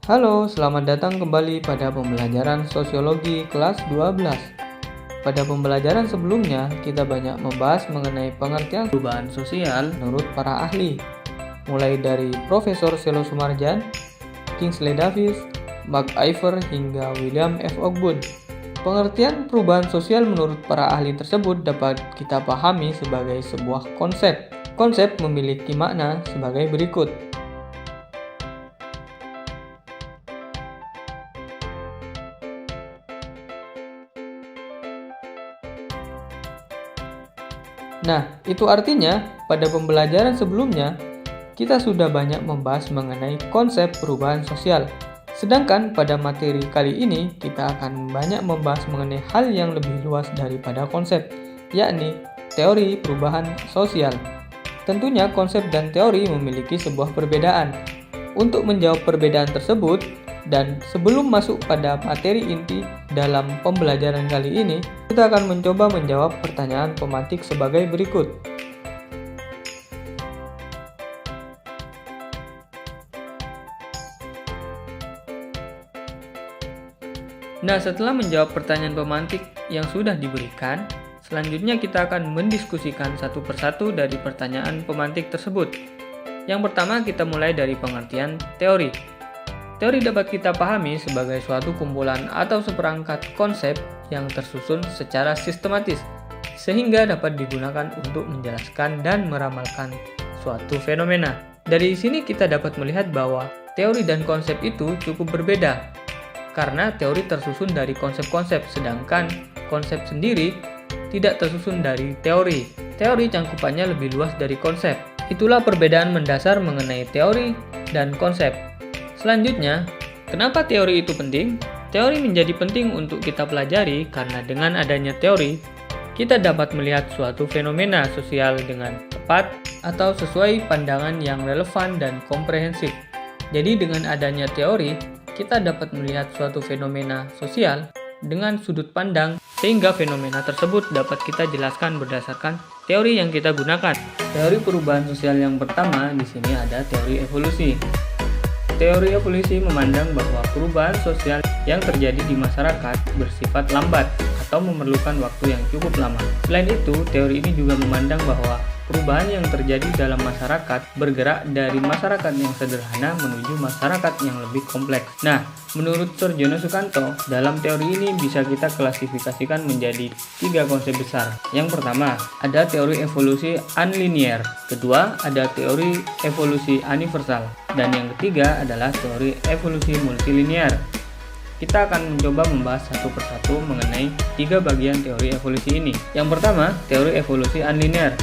Halo, selamat datang kembali pada pembelajaran sosiologi kelas 12. Pada pembelajaran sebelumnya, kita banyak membahas mengenai pengertian perubahan sosial menurut para ahli, mulai dari Profesor Selo Sumarjan, Kingsley Davis, Mark Ivor, hingga William F. Ogden. Pengertian perubahan sosial menurut para ahli tersebut dapat kita pahami sebagai sebuah konsep. Konsep memiliki makna sebagai berikut. Nah, itu artinya pada pembelajaran sebelumnya, kita sudah banyak membahas mengenai konsep perubahan sosial. Sedangkan pada materi kali ini, kita akan banyak membahas mengenai hal yang lebih luas daripada konsep, yakni teori perubahan sosial. Tentunya konsep dan teori memiliki sebuah perbedaan. Untuk menjawab perbedaan tersebut, dan sebelum masuk pada materi inti dalam pembelajaran kali ini, kita akan mencoba menjawab pertanyaan pemantik sebagai berikut. Nah, setelah menjawab pertanyaan pemantik yang sudah diberikan, selanjutnya kita akan mendiskusikan satu persatu dari pertanyaan pemantik tersebut. Yang pertama, kita mulai dari pengertian teori. Teori dapat kita pahami sebagai suatu kumpulan atau seperangkat konsep yang tersusun secara sistematis, sehingga dapat digunakan untuk menjelaskan dan meramalkan suatu fenomena. Dari sini kita dapat melihat bahwa teori dan konsep itu cukup berbeda, karena teori tersusun dari konsep-konsep, sedangkan konsep sendiri tidak tersusun dari teori. Teori cangkupannya lebih luas dari konsep. Itulah perbedaan mendasar mengenai teori dan konsep. Selanjutnya, kenapa teori itu penting? Teori menjadi penting untuk kita pelajari karena dengan adanya teori, kita dapat melihat suatu fenomena sosial dengan tepat atau sesuai pandangan yang relevan dan komprehensif. Jadi dengan adanya teori, kita dapat melihat suatu fenomena sosial dengan sudut pandang sehingga fenomena tersebut dapat kita jelaskan berdasarkan teori yang kita gunakan. Teori perubahan sosial yang pertama di sini ada teori evolusi. Teori evolusi memandang bahwa perubahan sosial yang terjadi di masyarakat bersifat lambat atau memerlukan waktu yang cukup lama. Selain itu, teori ini juga memandang bahwa perubahan yang terjadi dalam masyarakat bergerak dari masyarakat yang sederhana menuju masyarakat yang lebih kompleks. Nah, menurut Sir Jono Sukanto, dalam teori ini bisa kita klasifikasikan menjadi 3 konsep besar. Yang pertama, ada teori evolusi unlinear. Kedua, ada teori evolusi universal. Dan yang ketiga adalah teori evolusi multilinear. Kita akan mencoba membahas satu persatu mengenai 3 bagian teori evolusi ini. Yang pertama, teori evolusi unlinear.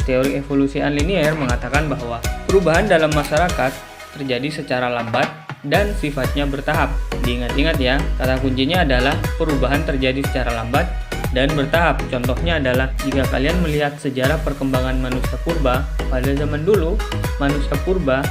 Teori evolusi unlinear mengatakan bahwa perubahan dalam masyarakat terjadi secara lambat dan sifatnya bertahap. Diingat-ingat ya, kata kuncinya adalah perubahan terjadi secara lambat dan bertahap. Contohnya adalah jika kalian melihat sejarah perkembangan manusia purba, pada zaman dulu manusia purba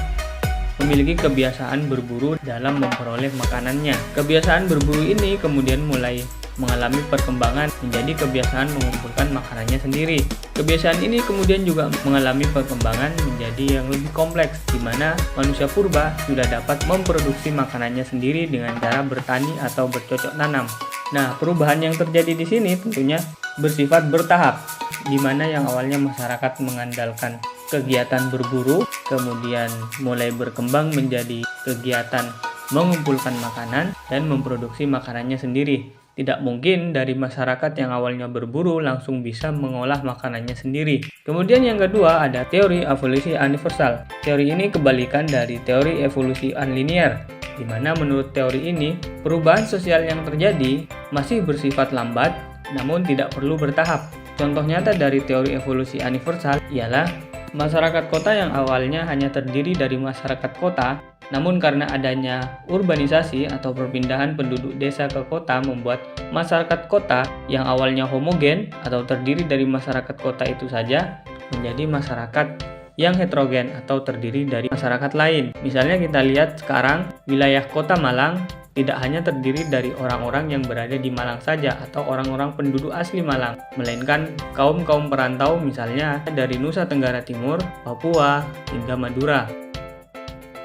memiliki kebiasaan berburu dalam memperoleh makanannya. Kebiasaan berburu ini kemudian mulai mengalami perkembangan menjadi kebiasaan mengumpulkan makanannya sendiri. Kebiasaan ini kemudian juga mengalami perkembangan menjadi yang lebih kompleks, di mana manusia purba sudah dapat memproduksi makanannya sendiri dengan cara bertani atau bercocok tanam. Nah, perubahan yang terjadi di sini tentunya bersifat bertahap, di mana yang awalnya masyarakat mengandalkan kegiatan berburu, kemudian mulai berkembang menjadi kegiatan mengumpulkan makanan dan memproduksi makanannya sendiri. Tidak mungkin dari masyarakat yang awalnya berburu langsung bisa mengolah makanannya sendiri. Kemudian yang kedua ada teori evolusi universal. Teori ini kebalikan dari teori evolusi unlinear, di mana menurut teori ini perubahan sosial yang terjadi masih bersifat lambat namun tidak perlu bertahap. Contoh nyata dari teori evolusi universal ialah masyarakat kota yang awalnya hanya terdiri dari masyarakat kota, namun karena adanya urbanisasi atau perpindahan penduduk desa ke kota membuat masyarakat kota yang awalnya homogen atau terdiri dari masyarakat kota itu saja menjadi masyarakat yang heterogen atau terdiri dari masyarakat lain. Misalnya kita lihat sekarang wilayah kota Malang tidak hanya terdiri dari orang-orang yang berada di Malang saja atau orang-orang penduduk asli Malang, melainkan kaum-kaum perantau misalnya dari Nusa Tenggara Timur, Papua, hingga Madura.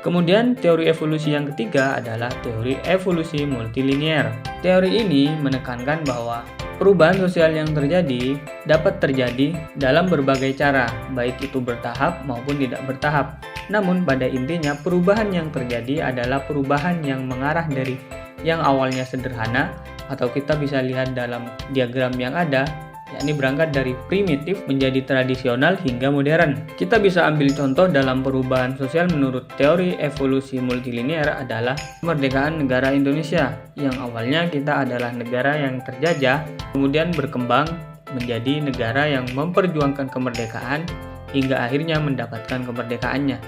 Kemudian teori evolusi yang ketiga adalah teori evolusi multilinear. Teori ini menekankan bahwa perubahan sosial yang terjadi dapat terjadi dalam berbagai cara, baik itu bertahap maupun tidak bertahap. Namun pada intinya perubahan yang terjadi adalah perubahan yang mengarah dari yang awalnya sederhana, atau kita bisa lihat dalam diagram yang ada, yakni berangkat dari primitif menjadi tradisional hingga modern. Kita bisa ambil contoh dalam perubahan sosial menurut teori evolusi multilinear adalah kemerdekaan negara Indonesia, yang awalnya kita adalah negara yang terjajah, kemudian berkembang menjadi negara yang memperjuangkan kemerdekaan hingga akhirnya mendapatkan kemerdekaannya.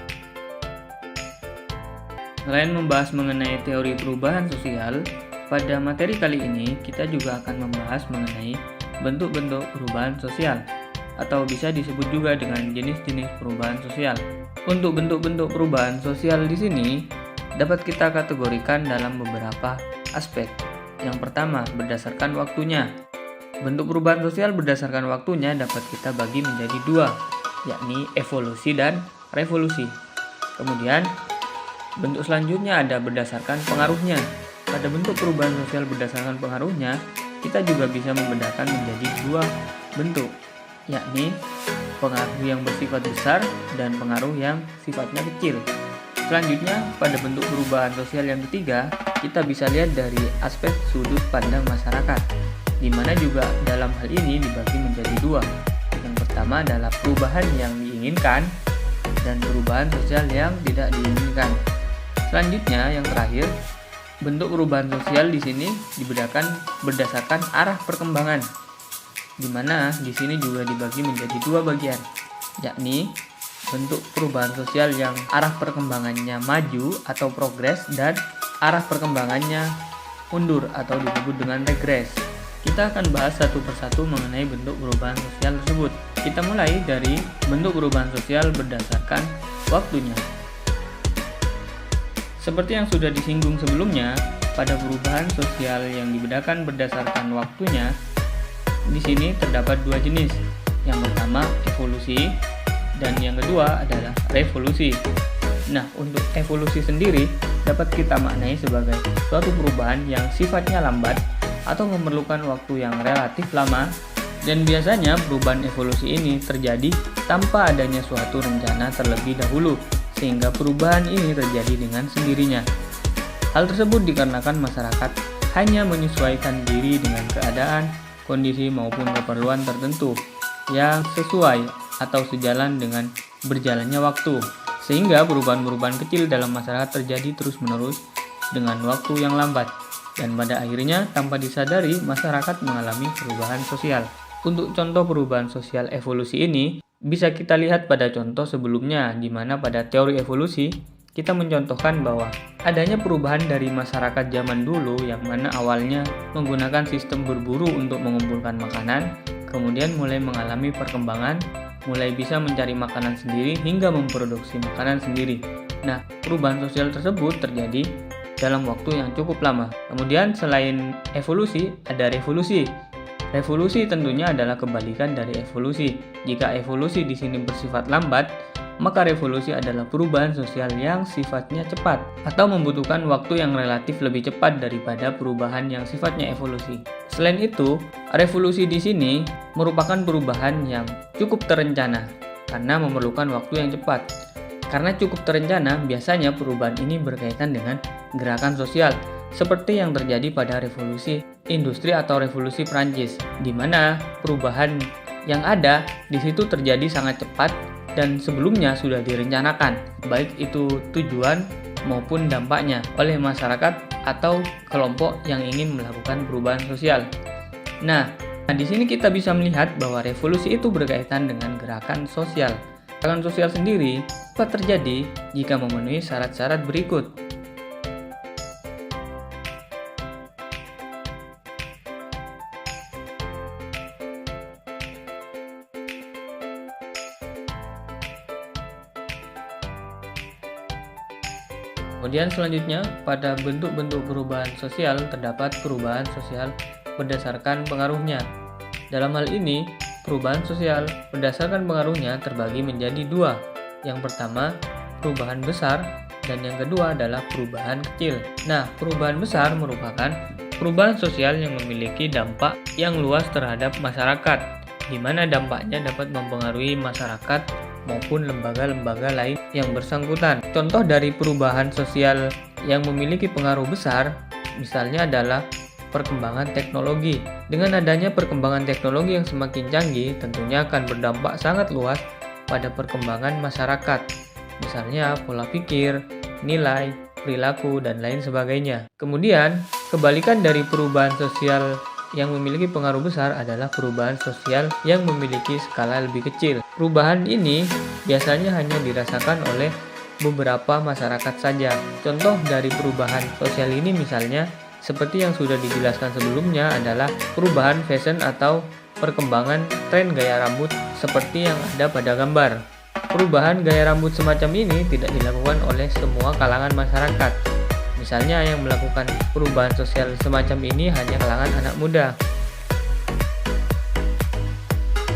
Selain membahas mengenai teori perubahan sosial, pada materi kali ini kita juga akan membahas mengenai bentuk-bentuk perubahan sosial, atau bisa disebut juga dengan jenis-jenis perubahan sosial. Untuk bentuk-bentuk perubahan sosial di sini dapat kita kategorikan dalam beberapa aspek. Yang pertama, berdasarkan waktunya. Bentuk perubahan sosial berdasarkan waktunya dapat kita bagi menjadi dua, yakni evolusi dan revolusi. Kemudian, bentuk selanjutnya ada berdasarkan pengaruhnya. Pada bentuk perubahan sosial berdasarkan pengaruhnya, kita juga bisa membedakan menjadi dua bentuk, yakni pengaruh yang bersifat besar dan pengaruh yang sifatnya kecil. Selanjutnya, pada bentuk perubahan sosial yang ketiga, kita bisa lihat dari aspek sudut pandang masyarakat, di mana juga dalam hal ini dibagi menjadi dua. Yang pertama adalah perubahan yang diinginkan dan perubahan sosial yang tidak diinginkan. Selanjutnya, yang terakhir, bentuk perubahan sosial di sini dibedakan berdasarkan arah perkembangan, di mana di sini juga dibagi menjadi dua bagian, yakni bentuk perubahan sosial yang arah perkembangannya maju atau progres dan arah perkembangannya mundur atau disebut dengan regres. Kita akan bahas satu persatu mengenai bentuk perubahan sosial tersebut. Kita mulai dari bentuk perubahan sosial berdasarkan waktunya. Seperti yang sudah disinggung sebelumnya, pada perubahan sosial yang dibedakan berdasarkan waktunya, di sini terdapat dua jenis. Yang pertama evolusi, dan yang kedua adalah revolusi. Nah, untuk evolusi sendiri dapat kita maknai sebagai suatu perubahan yang sifatnya lambat atau memerlukan waktu yang relatif lama, dan biasanya perubahan evolusi ini terjadi tanpa adanya suatu rencana terlebih dahulu, sehingga perubahan ini terjadi dengan sendirinya. Hal tersebut dikarenakan masyarakat hanya menyesuaikan diri dengan keadaan, kondisi maupun keperluan tertentu yang sesuai atau sejalan dengan berjalannya waktu, sehingga perubahan-perubahan kecil dalam masyarakat terjadi terus-menerus dengan waktu yang lambat, dan pada akhirnya tanpa disadari masyarakat mengalami perubahan sosial. Untuk contoh perubahan sosial evolusi ini bisa kita lihat pada contoh sebelumnya, di mana pada teori evolusi kita mencontohkan bahwa adanya perubahan dari masyarakat zaman dulu yang mana awalnya menggunakan sistem berburu untuk mengumpulkan makanan, kemudian mulai mengalami perkembangan, mulai bisa mencari makanan sendiri hingga memproduksi makanan sendiri. Nah, perubahan sosial tersebut terjadi dalam waktu yang cukup lama. Kemudian selain evolusi, ada revolusi. Revolusi tentunya adalah kebalikan dari evolusi. Jika evolusi di sini bersifat lambat, maka revolusi adalah perubahan sosial yang sifatnya cepat atau membutuhkan waktu yang relatif lebih cepat daripada perubahan yang sifatnya evolusi. Selain itu, revolusi di sini merupakan perubahan yang cukup terencana karena memerlukan waktu yang cepat. Karena cukup terencana, biasanya perubahan ini berkaitan dengan gerakan sosial, seperti yang terjadi pada revolusi industri atau revolusi Prancis, di mana perubahan yang ada di situ terjadi sangat cepat dan sebelumnya sudah direncanakan, baik itu tujuan maupun dampaknya oleh masyarakat atau kelompok yang ingin melakukan perubahan sosial. Nah, di sini kita bisa melihat bahwa revolusi itu berkaitan dengan gerakan sosial. Gerakan sosial sendiri dapat terjadi jika memenuhi syarat-syarat berikut. Kemudian selanjutnya, pada bentuk-bentuk perubahan sosial terdapat perubahan sosial berdasarkan pengaruhnya. Dalam hal ini, perubahan sosial berdasarkan pengaruhnya terbagi menjadi dua. Yang pertama, perubahan besar dan yang kedua adalah perubahan kecil. Nah, perubahan besar merupakan perubahan sosial yang memiliki dampak yang luas terhadap masyarakat, di mana dampaknya dapat mempengaruhi masyarakat maupun lembaga-lembaga lain yang bersangkutan. Contoh dari perubahan sosial yang memiliki pengaruh besar, misalnya adalah perkembangan teknologi. Dengan adanya perkembangan teknologi yang semakin canggih, tentunya akan berdampak sangat luas pada perkembangan masyarakat. Misalnya pola pikir, nilai, perilaku, dan lain sebagainya. Kemudian, kebalikan dari perubahan sosial yang memiliki pengaruh besar adalah perubahan sosial yang memiliki skala lebih kecil. Perubahan ini biasanya hanya dirasakan oleh beberapa masyarakat saja. Contoh dari perubahan sosial ini misalnya, seperti yang sudah dijelaskan sebelumnya adalah perubahan fashion atau perkembangan tren gaya rambut seperti yang ada pada gambar. Perubahan gaya rambut semacam ini tidak dilakukan oleh semua kalangan masyarakat. Misalnya yang melakukan perubahan sosial semacam ini hanya kalangan anak muda.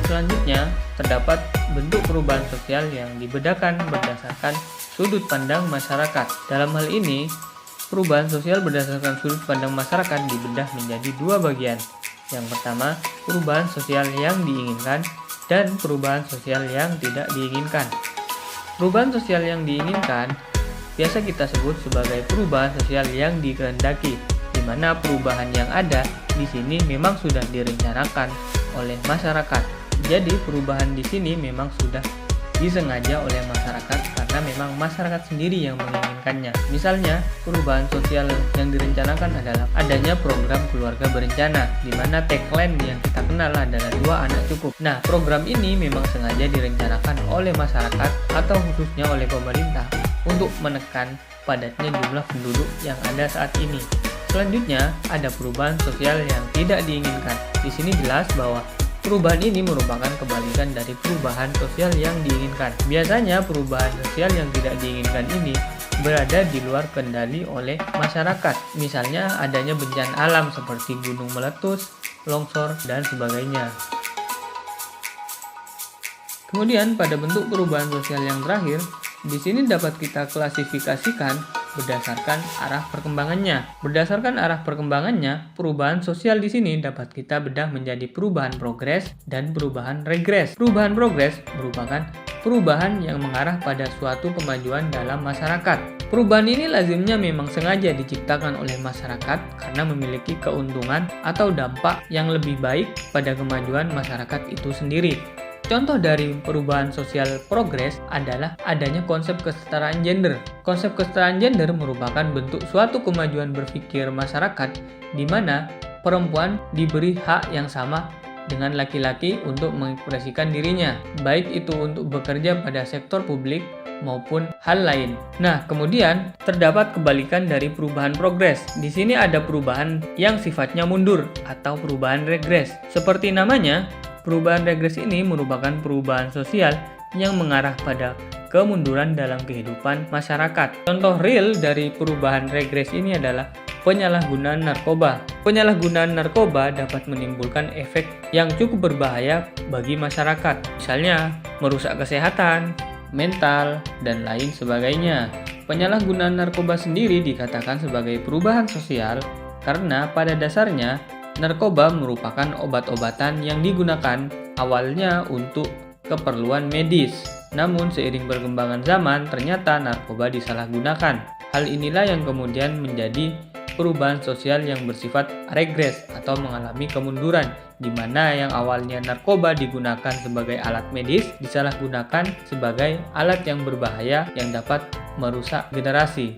Selanjutnya, terdapat bentuk perubahan sosial yang dibedakan berdasarkan sudut pandang masyarakat. Dalam hal ini, perubahan sosial berdasarkan sudut pandang masyarakat dibedah menjadi dua bagian. Yang pertama, perubahan sosial yang diinginkan dan perubahan sosial yang tidak diinginkan. Perubahan sosial yang diinginkan biasa kita sebut sebagai perubahan sosial yang dikehendaki, di mana perubahan yang ada di sini memang sudah direncanakan oleh masyarakat. Jadi perubahan di sini memang sudah disengaja oleh masyarakat karena memang masyarakat sendiri yang menginginkannya. Misalnya, perubahan sosial yang direncanakan adalah adanya program keluarga berencana, di mana tagline yang kita kenal adalah 2 anak cukup. Nah, program ini memang sengaja direncanakan oleh masyarakat atau khususnya oleh pemerintah untuk menekan padatnya jumlah penduduk yang ada saat ini. Selanjutnya, ada perubahan sosial yang tidak diinginkan. Di sini jelas bahwa perubahan ini merupakan kebalikan dari perubahan sosial yang diinginkan. Biasanya perubahan sosial yang tidak diinginkan ini berada di luar kendali oleh masyarakat. Misalnya adanya bencana alam seperti gunung meletus, longsor, dan sebagainya. Kemudian pada bentuk perubahan sosial yang terakhir, di sini dapat kita klasifikasikan berdasarkan arah perkembangannya. Berdasarkan arah perkembangannya, perubahan sosial di sini dapat kita bedah menjadi perubahan progres dan perubahan regres. Perubahan progres merupakan perubahan yang mengarah pada suatu kemajuan dalam masyarakat. Perubahan ini lazimnya memang sengaja diciptakan oleh masyarakat karena memiliki keuntungan atau dampak yang lebih baik pada kemajuan masyarakat itu sendiri. Contoh dari perubahan sosial progres adalah adanya konsep kesetaraan gender. Konsep kesetaraan gender merupakan bentuk suatu kemajuan berpikir masyarakat di mana perempuan diberi hak yang sama dengan laki-laki untuk mengekspresikan dirinya, baik itu untuk bekerja pada sektor publik maupun hal lain. Nah, kemudian terdapat kebalikan dari perubahan progres. Di sini ada perubahan yang sifatnya mundur atau perubahan regres. Seperti namanya, perubahan regres ini merupakan perubahan sosial yang mengarah pada kemunduran dalam kehidupan masyarakat. Contoh real dari perubahan regres ini adalah penyalahgunaan narkoba. Penyalahgunaan narkoba dapat menimbulkan efek yang cukup berbahaya bagi masyarakat, misalnya merusak kesehatan, mental, dan lain sebagainya. Penyalahgunaan narkoba sendiri dikatakan sebagai perubahan sosial karena pada dasarnya narkoba merupakan obat-obatan yang digunakan awalnya untuk keperluan medis. Namun seiring perkembangan zaman, ternyata narkoba disalahgunakan. Hal inilah yang kemudian menjadi perubahan sosial yang bersifat regres atau mengalami kemunduran, di mana yang awalnya narkoba digunakan sebagai alat medis disalahgunakan sebagai alat yang berbahaya yang dapat merusak generasi.